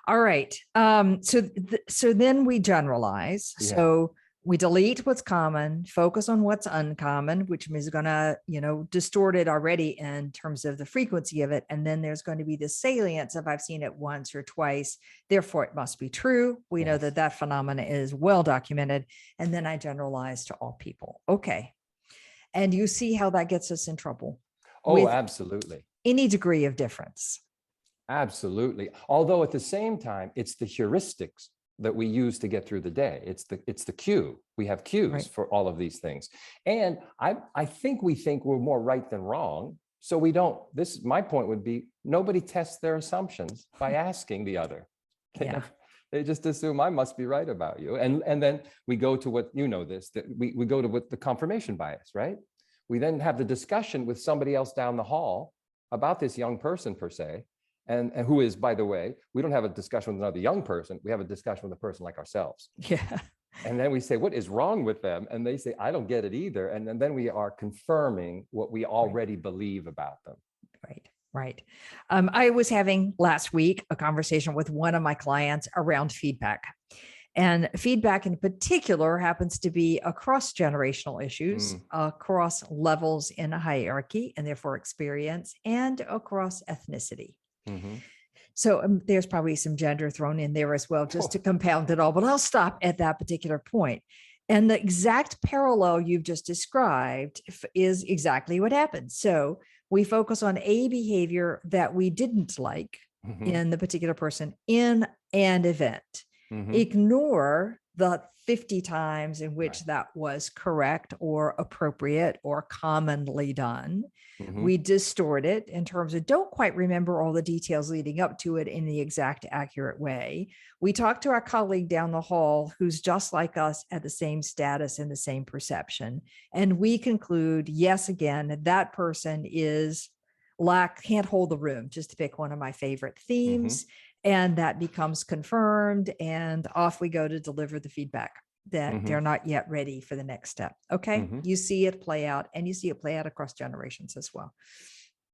All right. So then we generalize. Yeah. So we delete what's common, focus on what's uncommon, which means gonna, distort it already in terms of the frequency of it. And then there's going to be the salience of I've seen it once or twice, therefore it must be true. We know Yes. that phenomena is well documented. And then I generalize to all people. Okay. And you see how that gets us in trouble Oh, with absolutely. any degree of difference. Absolutely. Although at the same time, it's the heuristics that we use to get through the day. It's the cue. We have cues Right. for all of these things. And I think we think we're more right than wrong. So we don't, my point would be, nobody tests their assumptions by asking the other. Yeah. They just assume I must be right about you. And then we go to what, that we go to what the confirmation bias, right? We then have the discussion with somebody else down the hall about this young person per se. And who is, by the way, we don't have a discussion with another young person. We have a discussion with a person like ourselves. Yeah. And then we say, what is wrong with them? And they say, I don't get it either. And then we are confirming what we already believe about them. Right. Right. I was having last week a conversation with one of my clients around feedback. And feedback in particular happens to be across generational issues, across levels in a hierarchy and therefore experience, and across ethnicity. Mm-hmm. So there's probably some gender thrown in there as well, just to compound it all, but I'll stop at that particular point. And the exact parallel you've just described is exactly what happened. So we focus on a behavior that we didn't like in the particular person in an event. Ignore the 50 times in which that was correct or appropriate or commonly done. We distort it in terms of don't quite remember all the details leading up to it in the exact accurate way. We talk to our colleague down the hall who's just like us at the same status and the same perception. And we conclude, yes, again, that person can't hold the room, just to pick one of my favorite themes. And that becomes confirmed, and off we go to deliver the feedback that they're not yet ready for the next step. Okay. You see it play out, and you see it play out across generations as well.